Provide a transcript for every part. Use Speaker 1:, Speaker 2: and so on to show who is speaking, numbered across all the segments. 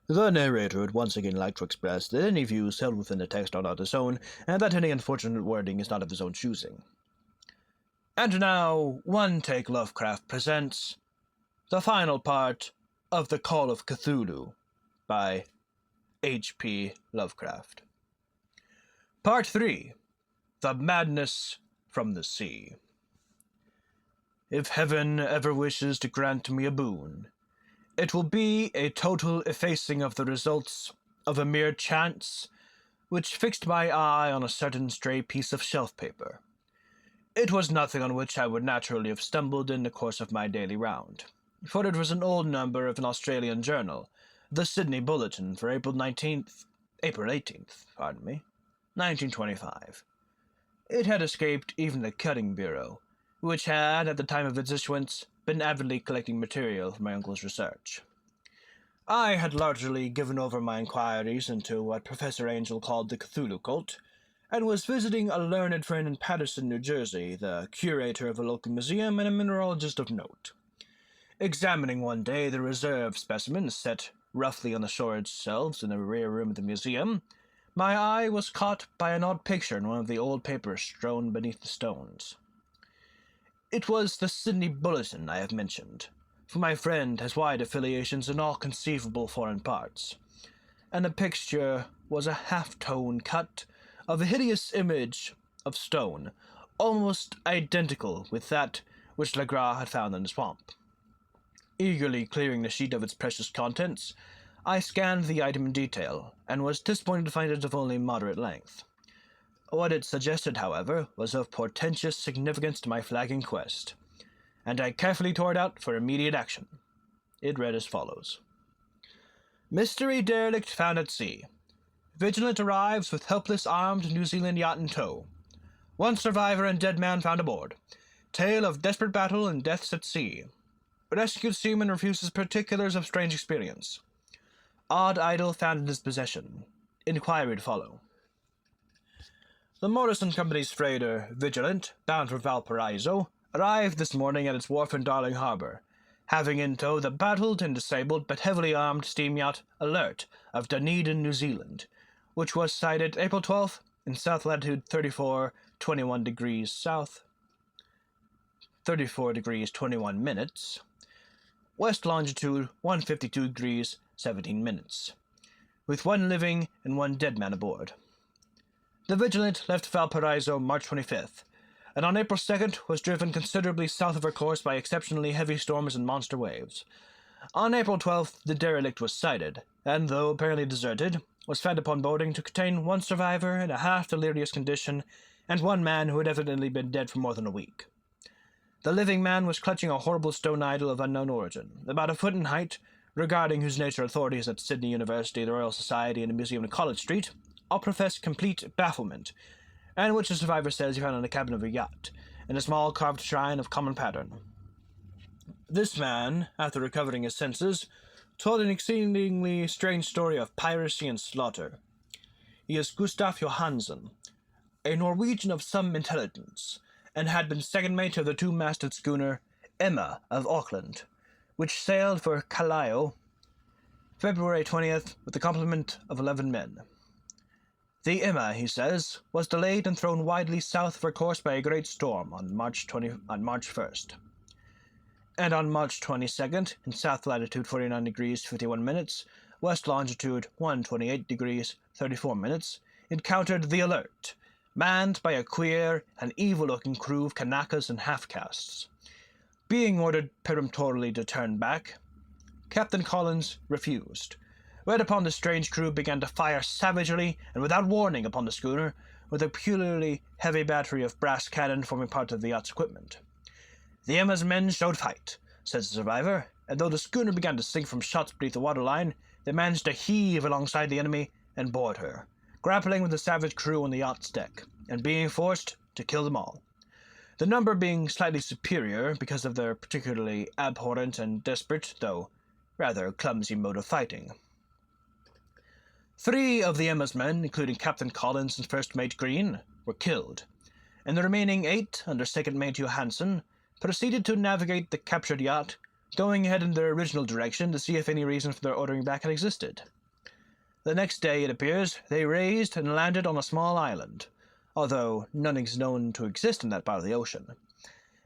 Speaker 1: The narrator would once again like to express that any views held within the text are not his own, and that any unfortunate wording is not of his own choosing. And now, One Take Lovecraft presents the final part of The Call of Cthulhu by H.P. Lovecraft. Part 3. The Madness from the Sea. If heaven ever wishes to grant me a boon, it will be a total effacing of the results of a mere chance which fixed my eye on a certain stray piece of shelf paper. It was nothing on which I would naturally have stumbled in the course of my daily round, for it was an old number of an Australian journal, the Sydney Bulletin for April 18th, 1925. It had escaped even the Cutting Bureau, which had, at the time of its issuance, been avidly collecting material for my uncle's research. I had largely given over my inquiries into what Professor Angel called the Cthulhu cult, and was visiting a learned friend in Paterson, New Jersey, the curator of a local museum and a mineralogist of note. Examining one day the reserve specimens set roughly on the storage shelves in the rear room of the museum, my eye was caught by an odd picture in one of the old papers strewn beneath the stones. It was the Sydney Bulletin I have mentioned, for my friend has wide affiliations in all conceivable foreign parts, and the picture was a half-tone cut of a hideous image of stone, almost identical with that which Legras had found in the swamp. Eagerly clearing the sheet of its precious contents, I scanned the item in detail, and was disappointed to find it of only moderate length. What it suggested, however, was of portentous significance to my flagging quest, and I carefully tore it out for immediate action. It read as follows. Mystery derelict found at sea. Vigilant arrives with helpless armed New Zealand yacht in tow. One survivor and dead man found aboard. Tale of desperate battle and deaths at sea. Rescued seaman refuses particulars of strange experience. Odd idol found in his possession. Inquiry to follow. The Morrison Company's freighter, Vigilant, bound for Valparaiso, arrived this morning at its wharf in Darling Harbour, having in tow the battled and disabled but heavily armed steam yacht Alert of Dunedin, New Zealand, which was sighted April 12th in south latitude 34°21 degrees south, 34 degrees 21 minutes, west longitude 152 degrees 17 minutes, with one living and one dead man aboard. The Vigilant left Valparaiso March 25th, and on April 2nd was driven considerably south of her course by exceptionally heavy storms and monster waves. On April 12th, the derelict was sighted, and though apparently deserted, was found upon boarding to contain one survivor in a half-delirious condition and one man who had evidently been dead for more than a week. The living man was clutching a horrible stone idol of unknown origin, about a foot in height, regarding whose nature authorities at Sydney University, the Royal Society, and the Museum in College Street all profess complete bafflement, and which the survivor says he found in the cabin of a yacht, in a small carved shrine of common pattern. This man, after recovering his senses, told an exceedingly strange story of piracy and slaughter. He is Gustaf Johansen, a Norwegian of some intelligence, and had been second mate of the two-masted schooner Emma of Auckland, which sailed for Callao, February 20th, with a complement of 11 men. The Emma, he says, was delayed and thrown widely south of her course by a great storm on March 1st. And on March 22nd, in south latitude 49 degrees 51 minutes, west longitude 128 degrees 34 minutes, encountered the Alert, manned by a queer and evil-looking crew of Kanakas and half-castes. Being ordered peremptorily to turn back, Captain Collins refused, whereupon the strange crew began to fire savagely and without warning upon the schooner, with a peculiarly heavy battery of brass cannon forming part of the yacht's equipment. The Emma's men showed fight, says the survivor, and though the schooner began to sink from shots beneath the waterline, they managed to heave alongside the enemy and board her, grappling with the savage crew on the yacht's deck, and being forced to kill them all. The number being slightly superior because of their particularly abhorrent and desperate, though rather clumsy mode of fighting. 3 of the Emma's men, including Captain Collins and First Mate Green, were killed, and the remaining 8, under Second Mate Johansen, proceeded to navigate the captured yacht, going ahead in their original direction to see if any reason for their ordering back had existed. The next day, it appears, they raised and landed on a small island, although none is known to exist in that part of the ocean,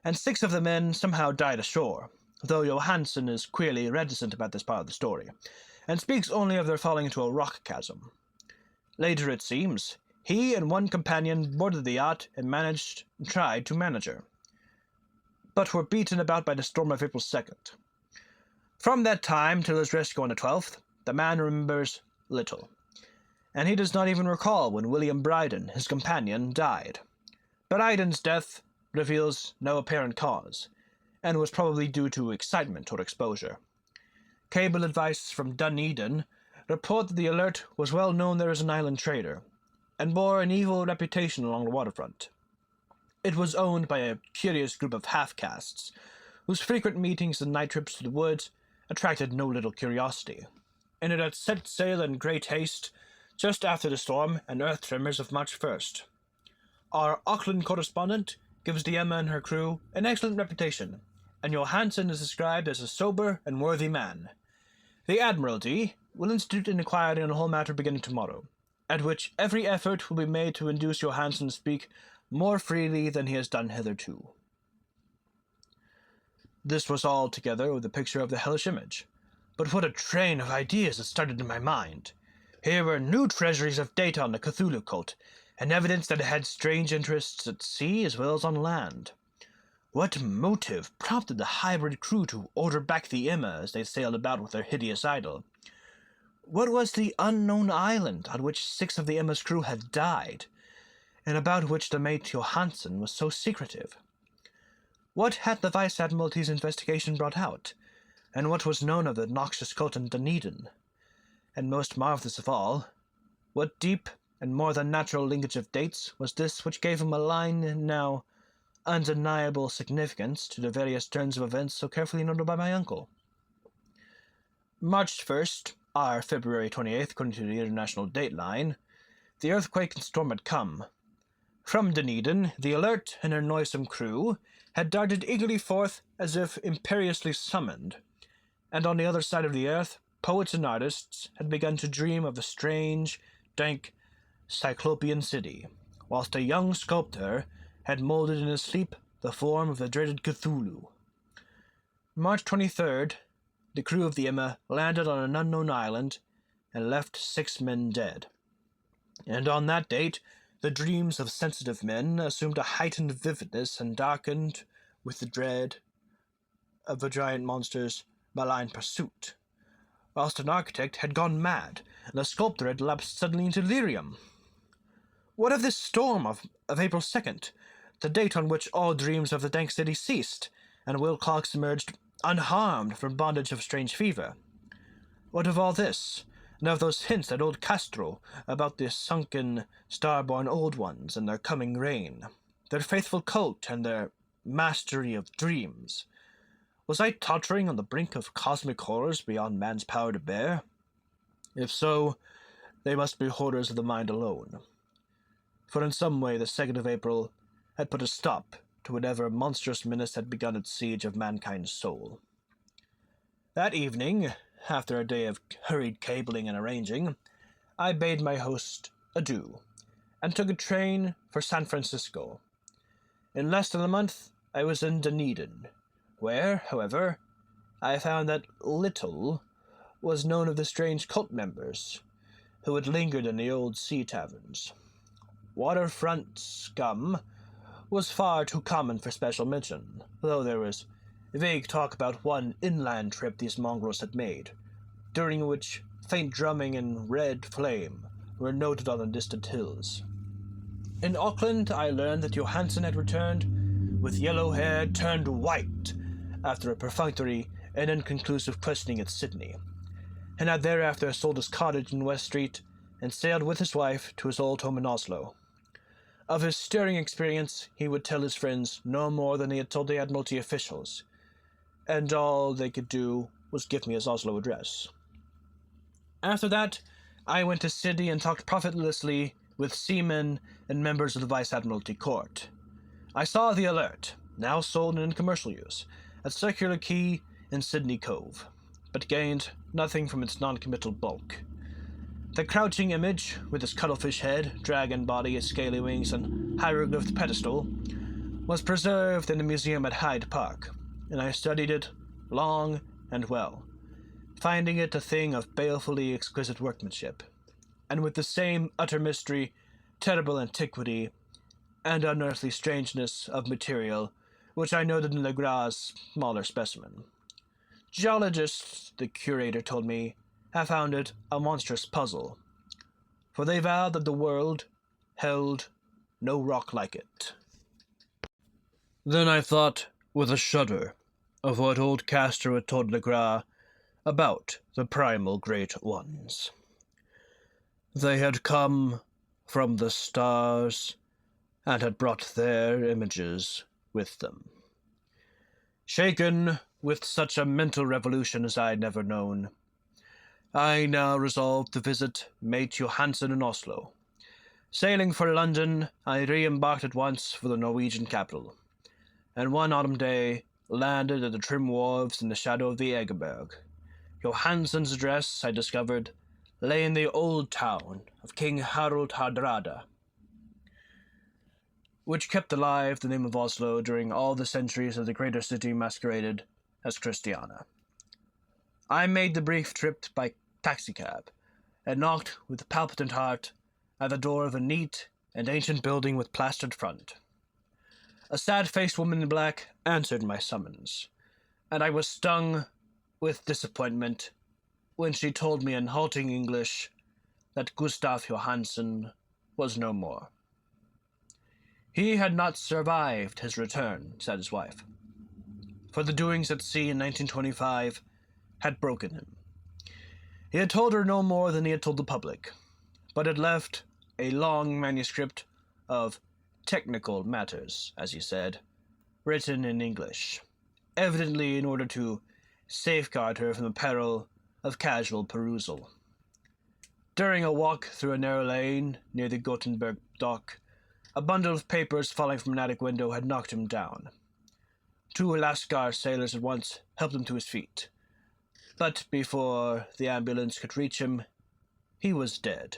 Speaker 1: and 6 of the men somehow died ashore, though Johansen is queerly reticent about this part of the story, and speaks only of their falling into a rock chasm. Later, it seems, he and 1 companion boarded the yacht and tried to manage her, but were beaten about by the storm of April 2nd. From that time till his rescue on the 12th, the man remembers little, and he does not even recall when William Bryden, his companion, died. Bryden's death reveals no apparent cause, and was probably due to excitement or exposure. Cable advice from Dunedin report that the Alert was well known there as an island trader, and bore an evil reputation along the waterfront. It was owned by a curious group of half-castes, whose frequent meetings and night trips to the woods attracted no little curiosity, and it had set sail in great haste just after the storm and earth tremors of March 1st. Our Auckland correspondent gives the Emma and her crew an excellent reputation, and Johansen is described as a sober and worthy man. The Admiralty will institute an inquiry on the whole matter beginning tomorrow, at which every effort will be made to induce Johansen to speak more freely than he has done hitherto. This was all together with the picture of the hellish image, but what a train of ideas it started in my mind! Here were new treasuries of data on the Cthulhu cult, and evidence that it had strange interests at sea as well as on land. What motive prompted the hybrid crew to order back the Emma as they sailed about with their hideous idol? What was the unknown island on which 6 of the Emma's crew had died, and about which the mate Johansen was so secretive? What had the Vice Admiralty's investigation brought out, and what was known of the noxious cult in Dunedin? And most marvellous of all, what deep and more than natural linkage of dates was this which gave him a line now undeniable significance to the various turns of events so carefully noted by my uncle? March 1st, or February 28th, according to the international date line, the earthquake and storm had come. From Dunedin, the Alert and her noisome crew had darted eagerly forth as if imperiously summoned, and on the other side of the earth, poets and artists had begun to dream of a strange, dank, cyclopean city, whilst a young sculptor had moulded in his sleep the form of the dreaded Cthulhu. March 23rd, the crew of the Emma landed on an unknown island and left 6 men dead. And on that date, the dreams of sensitive men assumed a heightened vividness and darkened with the dread of a giant monster's malign pursuit, whilst an architect had gone mad, and a sculptor had lapsed suddenly into delirium. What of this storm of April 2nd, the date on which all dreams of the dank city ceased, and Wilcox emerged unharmed from bondage of strange fever? What of all this, and of those hints at old Castro about the sunken, star-born old ones and their coming reign, their faithful cult and their mastery of dreams? Was I tottering on the brink of cosmic horrors beyond man's power to bear? If so, they must be horrors of the mind alone. For in some way the 2nd of April had put a stop to whatever monstrous menace had begun its siege of mankind's soul. That evening, after a day of hurried cabling and arranging, I bade my host adieu, and took a train for San Francisco. In less than a month, I was in Dunedin, where, however, I found that little was known of the strange cult members who had lingered in the old sea taverns. Waterfront scum was far too common for special mention, though there was vague talk about one inland trip these mongrels had made, during which faint drumming and red flame were noted on the distant hills. In Auckland, I learned that Johansen had returned, with yellow hair turned white, after a perfunctory and inconclusive questioning at Sydney, and had thereafter sold his cottage in West Street and sailed with his wife to his old home in Oslo. Of his stirring experience he would tell his friends no more than he had told the Admiralty officials, and all they could do was give me his Oslo address. After that, I went to Sydney and talked profitlessly with seamen and members of the Vice Admiralty Court. I saw the Alert, now sold and in commercial use, at Circular Quay in Sydney Cove, but gained nothing from its non-committal bulk. The crouching image, with its cuttlefish head, dragon body, scaly wings, and hieroglyphed pedestal, was preserved in the museum at Hyde Park, and I studied it long and well, finding it a thing of balefully exquisite workmanship, and with the same utter mystery, terrible antiquity, and unearthly strangeness of material which I noted in Legras' smaller specimen. Geologists, the curator told me, have found it a monstrous puzzle, for they vowed that the world held no rock like it. Then I thought, with a shudder, of what old Castor had told Legras about the primal great ones. They had come from the stars and had brought their images with them. Shaken with such a mental revolution as I had never known, I now resolved to visit mate Johansen in Oslo. Sailing for London, I re-embarked at once for the Norwegian capital, and one autumn day landed at the trim wharves in the shadow of the Egeberg. Johansen's address, I discovered, lay in the old town of King Harald Hardrada, which kept alive the name of Oslo during all the centuries of the greater city masqueraded as Christiana. I made the brief trip by taxicab, and knocked with palpitant heart at the door of a neat and ancient building with plastered front. A sad-faced woman in black answered my summons, and I was stung with disappointment when she told me in halting English that Gustav Johansen was no more. He had not survived his return, said his wife, for the doings at sea in 1925 had broken him. He had told her no more than he had told the public, but had left a long manuscript of technical matters, as he said, written in English, evidently in order to safeguard her from the peril of casual perusal. During a walk through a narrow lane near the Gothenburg dock, a bundle of papers falling from an attic window had knocked him down. Two Lascar sailors at once helped him to his feet, but before the ambulance could reach him, he was dead.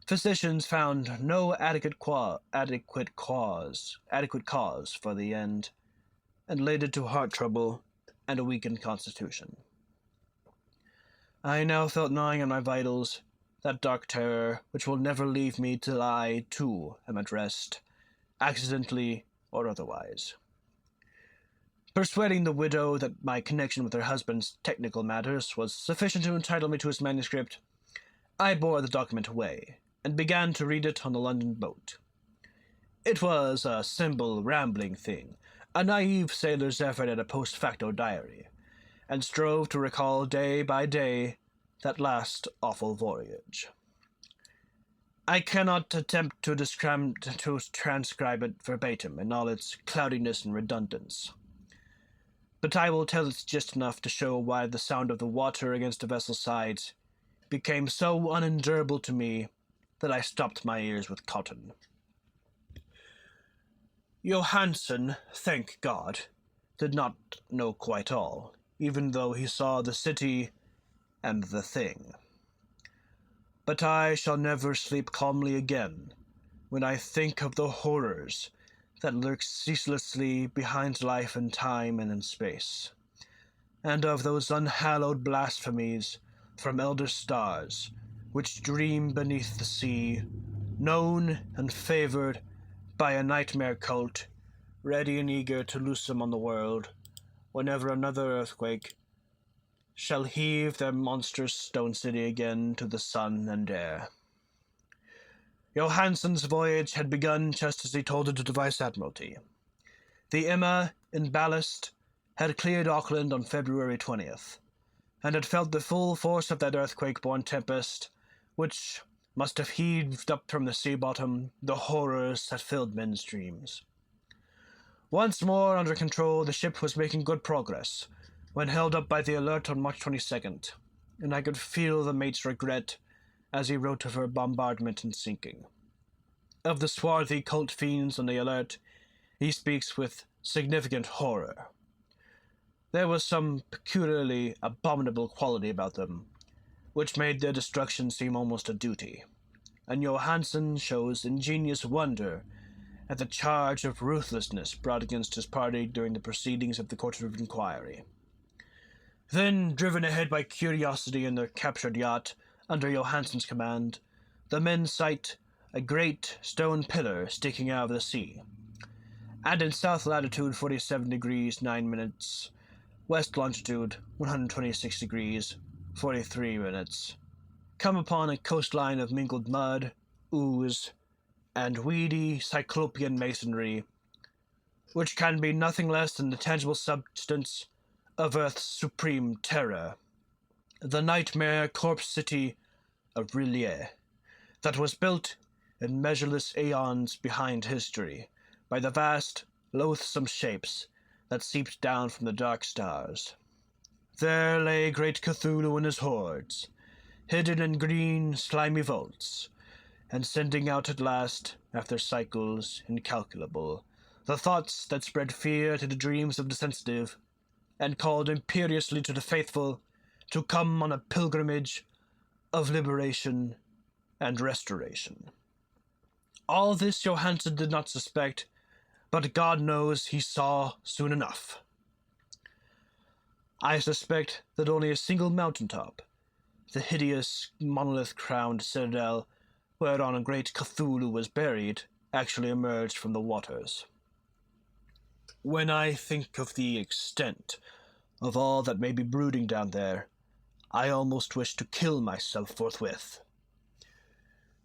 Speaker 1: Physicians found no adequate cause for the end, and laid it to heart trouble and a weakened constitution. I now felt gnawing on my vitals that dark terror which will never leave me till I, too, am at rest, accidentally or otherwise. Persuading the widow that my connection with her husband's technical matters was sufficient to entitle me to his manuscript, I bore the document away, and began to read it on the London boat. It was a simple, rambling thing, a naive sailor's effort at a post facto diary, and strove to recall day by day that last awful voyage. I cannot attempt to transcribe it verbatim in all its cloudiness and redundance, but I will tell it just enough to show why the sound of the water against a vessel's sides became so unendurable to me that I stopped my ears with cotton. Johansen, thank God, did not know quite all, even though he saw the city and the thing. But I shall never sleep calmly again when I think of the horrors that lurk ceaselessly behind life and time and in space, and of those unhallowed blasphemies from elder stars which dream beneath the sea, known and favored by a nightmare cult, ready and eager to loose them on the world whenever another earthquake shall heave their monstrous stone city again to the sun and air. Johansen's voyage had begun just as he told it to the Vice-Admiralty. The Emma, in ballast, had cleared Auckland on February 20th, and had felt the full force of that earthquake-born tempest, which must have heaved up from the sea bottom the horrors that filled men's dreams. Once more under control, the ship was making good progress, when held up by the Alert on March 22nd, and I could feel the mate's regret as he wrote of her bombardment and sinking. Of the swarthy cult fiends on the Alert, he speaks with significant horror. There was some peculiarly abominable quality about them, which made their destruction seem almost a duty, and Johansen shows ingenious wonder at the charge of ruthlessness brought against his party during the proceedings of the Court of Inquiry. Then, driven ahead by curiosity in their captured yacht under Johansen's command, the men sight a great stone pillar sticking out of the sea, and in south latitude 47 degrees 9 minutes, west longitude 126 degrees 43 minutes, come upon a coastline of mingled mud, ooze, and weedy cyclopean masonry, which can be nothing less than the tangible substance of Earth's supreme terror, the nightmare corpse city of Rillier, that was built in measureless aeons behind history by the vast, loathsome shapes that seeped down from the dark stars. There lay great Cthulhu and his hordes, hidden in green, slimy vaults, and sending out at last, after cycles incalculable, the thoughts that spread fear to the dreams of the sensitive, and called imperiously to the faithful to come on a pilgrimage of liberation and restoration. All this Johansen did not suspect, but God knows he saw soon enough. I suspect that only a single mountaintop, the hideous monolith-crowned citadel whereon a great Cthulhu was buried, actually emerged from the waters. When I think of the extent of all that may be brooding down there, I almost wish to kill myself forthwith.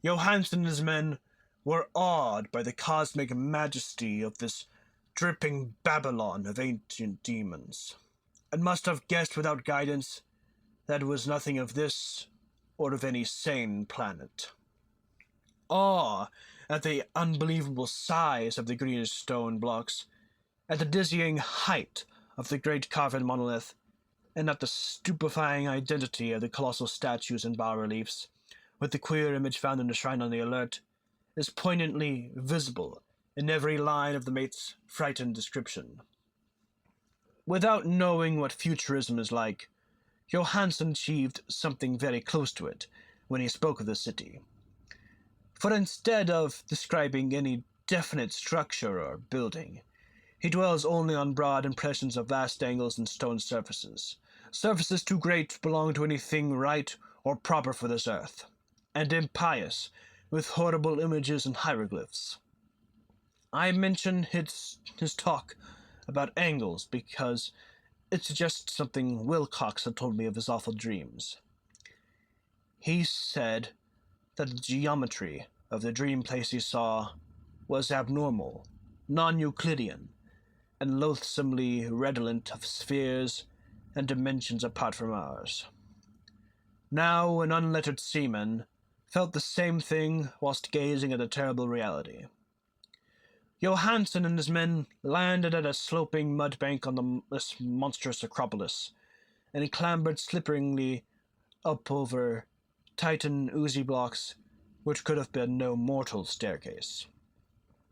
Speaker 1: Johansen and his men were awed by the cosmic majesty of this dripping Babylon of ancient demons, and must have guessed without guidance that it was nothing of this or of any sane planet. Awe at the unbelievable size of the greenish stone blocks, at the dizzying height of the great carven monolith, and at the stupefying identity of the colossal statues and bas-reliefs, with the queer image found in the shrine on the Alert, is poignantly visible in every line of the mate's frightened description. Without knowing what futurism is like, Johansen achieved something very close to it when he spoke of the city. For instead of describing any definite structure or building, he dwells only on broad impressions of vast angles and stone surfaces, surfaces too great to belong to anything right or proper for this earth, and impious with horrible images and hieroglyphs. I mention his talk about angles because it suggests something Wilcox had told me of his awful dreams. He said that the geometry of the dream place he saw was abnormal, non-Euclidean, and loathsomely redolent of spheres and dimensions apart from ours. Now an unlettered seaman felt the same thing whilst gazing at the terrible reality. Johansen and his men landed at a sloping mud bank on this monstrous acropolis, and clambered slipperingly up over Titan oozy blocks which could have been no mortal staircase.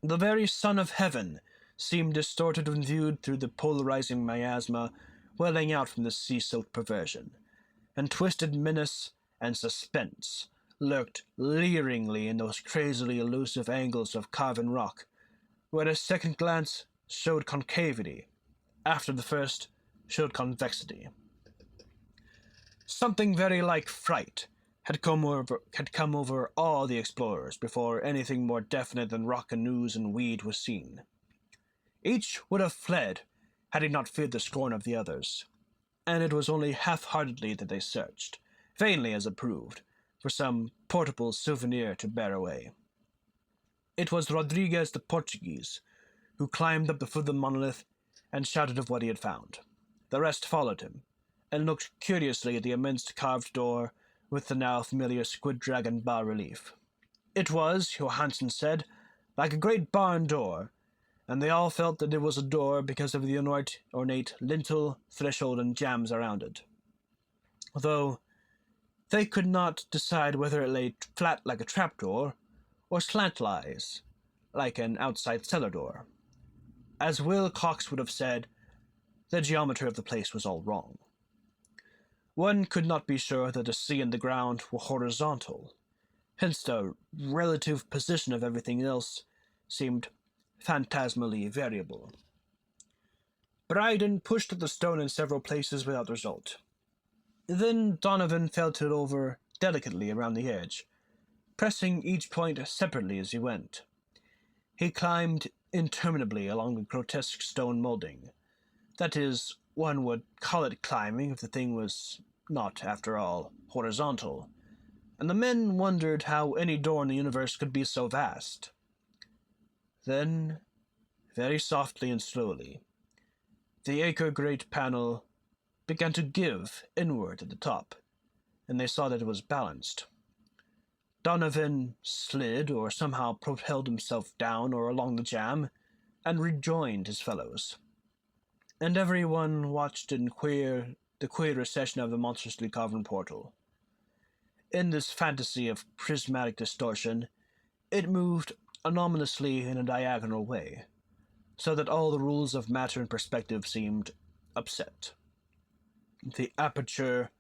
Speaker 1: The very sun of heaven seemed distorted when viewed through the polarizing miasma welling out from the sea-soaked perversion, and twisted menace and suspense lurked leeringly in those crazily elusive angles of carven rock, where a second glance showed concavity, after the first showed convexity. Something very like fright had come over all the explorers before anything more definite than rock and ooze and weed was seen. Each would have fled had he not feared the scorn of the others, and it was only half-heartedly that they searched, vainly as it proved, for some portable souvenir to bear away. It was Rodriguez the Portuguese who climbed up the foot of the monolith and shouted of what he had found. The rest followed him, and looked curiously at the immense carved door with the now familiar squid-dragon bas-relief. It was, Johansen said, like a great barn door, and they all felt that it was a door because of the ornate lintel, threshold, and jambs around it, though they could not decide whether it lay flat like a trapdoor or slantwise like an outside cellar door. As Will Cox would have said, the geometry of the place was all wrong. One could not be sure that the sea and the ground were horizontal. Hence the relative position of everything else seemed phantasmally variable. Bryden pushed at the stone in several places without result. Then Donovan felt it over delicately around the edge, pressing each point separately as he went. He climbed interminably along the grotesque stone molding. That is, one would call it climbing if the thing was not, after all, horizontal, and the men wondered how any door in the universe could be so vast. Then, very softly and slowly, the acre-great panel began to give inward at the top, and they saw that it was balanced. Donovan slid or somehow propelled himself down or along the jamb and rejoined his fellows. And everyone watched in the queer recession of the monstrously carven portal. In this fantasy of prismatic distortion, it moved anomalously in a diagonal way, so that all the rules of matter and perspective seemed upset. The aperture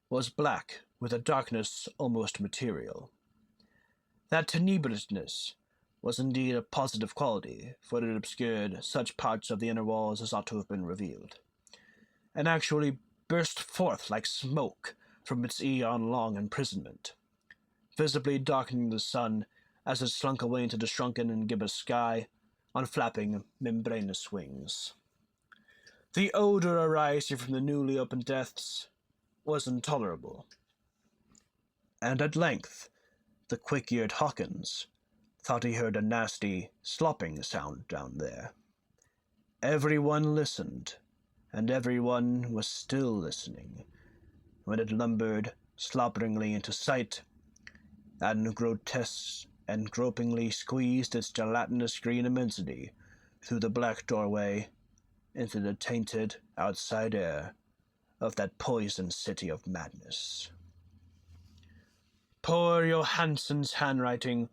Speaker 1: was black, with a darkness almost material. That tenebrousness was indeed a positive quality, for it obscured such parts of the inner walls as ought to have been revealed, and actually burst forth like smoke from its eon-long imprisonment, visibly darkening the sun as it slunk away into the shrunken and gibbous sky on flapping membranous wings. The odor arising from the newly opened depths was intolerable, and at length the quick-eared Hawkins thought he heard a nasty, slopping sound down there. Everyone listened, and everyone was still listening, when it lumbered slobberingly into sight, and grotesque and gropingly squeezed its gelatinous green immensity through the black doorway into the tainted outside air of that poisoned city of madness. Poor Johansen's handwriting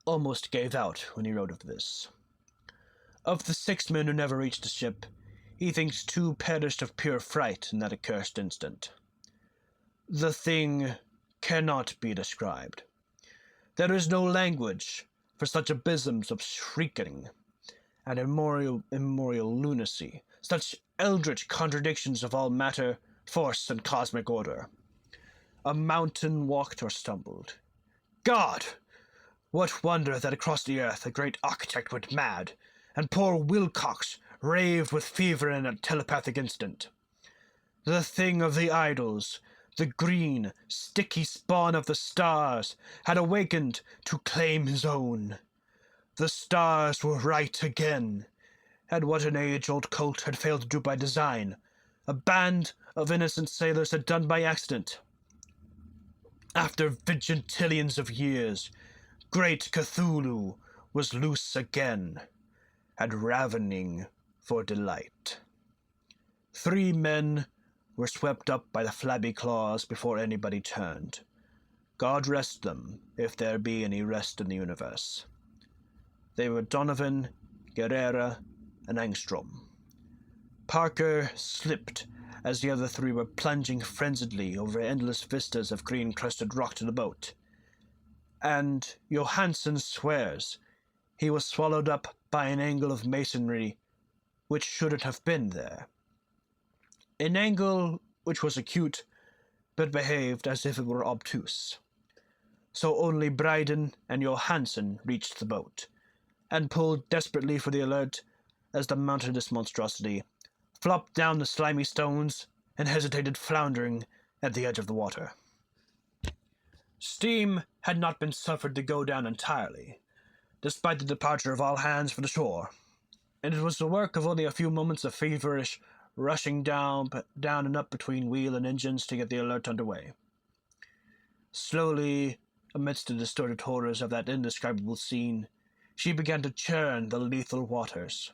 Speaker 1: almost gave out when he wrote of this. Of the 6 men who never reached the ship, he thinks 2 perished of pure fright in that accursed instant. The thing cannot be described. There is no language for such abysms of shrieking and immemorial lunacy, such eldritch contradictions of all matter, force, and cosmic order. A mountain walked or stumbled. God! What wonder that across the earth a great architect went mad, and poor Wilcox raved with fever in a telepathic instant. The thing of the idols, the green, sticky spawn of the stars, had awakened to claim his own. The stars were right again, and what an age-old cult had failed to do by design, a band of innocent sailors had done by accident. After vigintillions of years, great Cthulhu was loose again, and ravening for delight. 3 men were swept up by the flabby claws before anybody turned. God rest them, if there be any rest in the universe. They were Donovan, Guerrera, and Angstrom. Parker slipped as the other 3 were plunging frenziedly over endless vistas of green-crusted rock to the boat, and Johansen swears he was swallowed up by an angle of masonry which shouldn't have been there. An angle which was acute, but behaved as if it were obtuse. So only Bryden and Johansen reached the boat, and pulled desperately for the Alert as the mountainous monstrosity flopped down the slimy stones and hesitated floundering at the edge of the water. Steam had not been suffered to go down entirely, despite the departure of all hands for the shore, and it was the work of only a few moments of feverish rushing down and up between wheel and engines to get the Alert underway. Slowly, amidst the distorted horrors of that indescribable scene, she began to churn the lethal waters,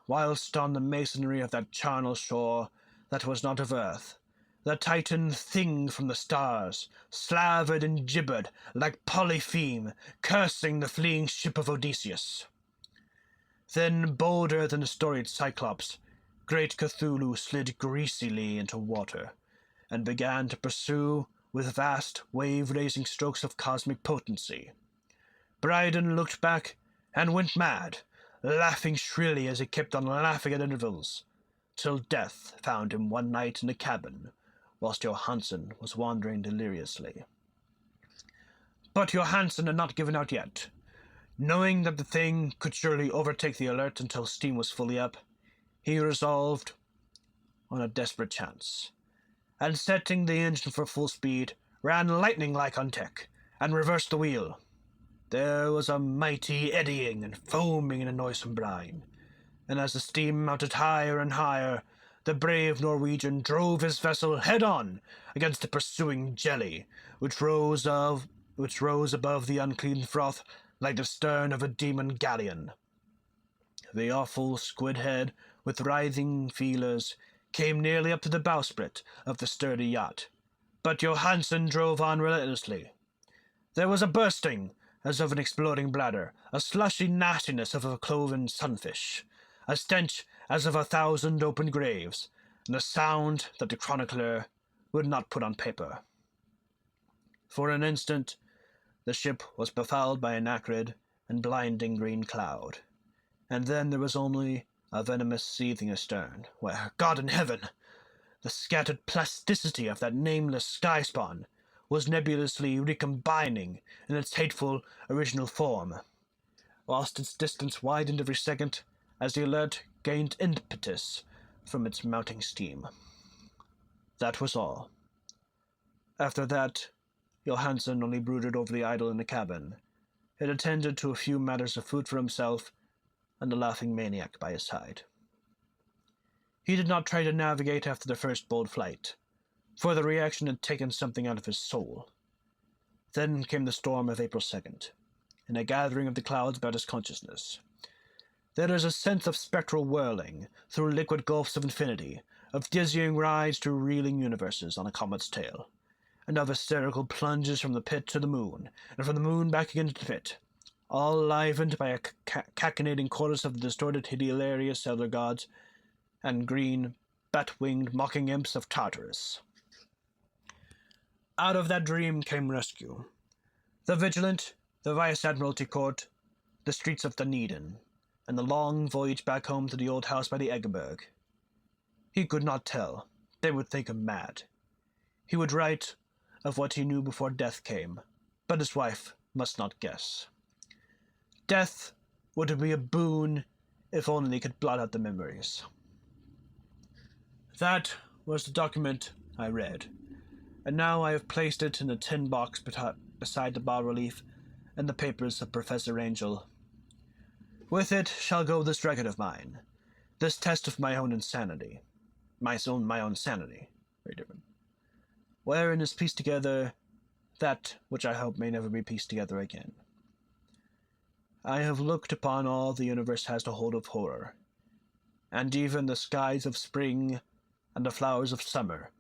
Speaker 1: whilst on the masonry of that charnel shore that was not of earth, the Titan thing from the stars slavered and gibbered like Polypheme, cursing the fleeing ship of Odysseus. Then, bolder than the storied Cyclops, great Cthulhu slid greasily into water, and began to pursue with vast, wave-raising strokes of cosmic potency. Bryden looked back and went mad, laughing shrilly as he kept on laughing at intervals, till death found him one night in a cabin, whilst Johansen was wandering deliriously. But Johansen had not given out yet. Knowing that the thing could surely overtake the Alert until steam was fully up, he resolved on a desperate chance, and setting the engine for full speed, ran lightning-like on deck, and reversed the wheel. There was a mighty eddying and foaming in a noisome brine, and as the steam mounted higher and higher, the brave Norwegian drove his vessel head-on against the pursuing jelly, which rose above the unclean froth like the stern of a demon galleon. The awful squid head, with writhing feelers, came nearly up to the bowsprit of the sturdy yacht, but Johansen drove on relentlessly. There was a bursting, as of an exploding bladder, a slushy nastiness of a cloven sunfish, a stench as of 1,000 open graves, and a sound that the chronicler would not put on paper. For an instant, the ship was befouled by an acrid and blinding green cloud, and then there was only a venomous seething astern, where, God in heaven, the scattered plasticity of that nameless sky-spawn was nebulously recombining in its hateful original form, whilst its distance widened every second as the Alert gained impetus from its mounting steam. That was all. After that, Johansen only brooded over the idol in the cabin, and attended to a few matters of food for himself and the laughing maniac by his side. He did not try to navigate after the first bold flight, for the reaction had taken something out of his soul. Then came the storm of April 2nd, and a gathering of the clouds about his consciousness. There is a sense of spectral whirling through liquid gulfs of infinity, of dizzying rides to reeling universes on a comet's tail, and of hysterical plunges from the pit to the moon, and from the moon back again to the pit, all livened by a cachinnating chorus of the distorted, hilarious elder gods and green, bat-winged mocking imps of Tartarus. Out of that dream came rescue. The Vigilant, the Vice-Admiralty Court, the streets of Dunedin, and the long voyage back home to the old house by the Egeberg. He could not tell. They would think him mad. He would write of what he knew before death came, but his wife must not guess. Death would be a boon if only he could blot out the memories. That was the document I read, and now I have placed it in a tin box beside the bas-relief and the papers of Professor Angel. With it shall go this record of mine, this test of my own insanity. My own sanity. Very different. Wherein is pieced together that which I hope may never be pieced together again. I have looked upon all the universe has to hold of horror, and even the skies of spring and the flowers of summer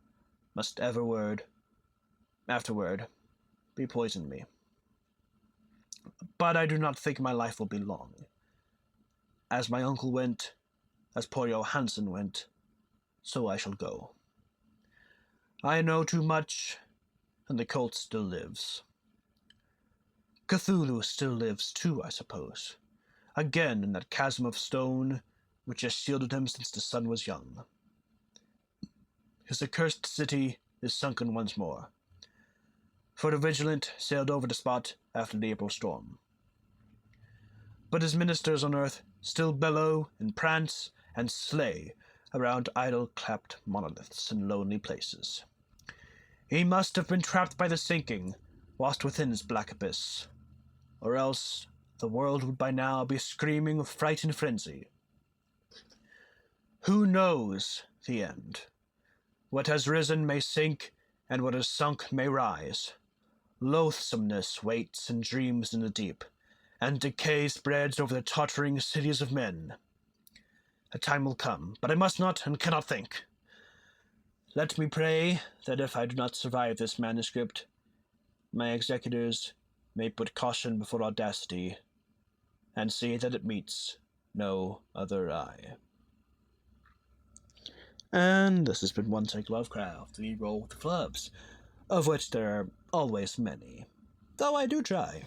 Speaker 1: must afterward be poisoned me. But I do not think my life will be long. As my uncle went, as poor Johansen went, so I shall go. I know too much, and the cult still lives. Cthulhu still lives too, I suppose, again in that chasm of stone which has shielded him since the sun was young. His accursed city is sunken once more, for the Vigilant sailed over the spot after the April storm. But his ministers on earth still bellow and prance and slay around idol-clapped monoliths in lonely places. He must have been trapped by the sinking, whilst within his black abyss, or else the world would by now be screaming with fright and frenzy. Who knows the end? What has risen may sink, and what has sunk may rise. Loathsomeness waits and dreams in the deep, and decay spreads over the tottering cities of men. A time will come, but I must not and cannot think. Let me pray that if I do not survive this manuscript, my executors may put caution before audacity, and see that it meets no other eye. And this has been One Take Lovecraft, the roll with the clubs, of which there are always many, though I do try.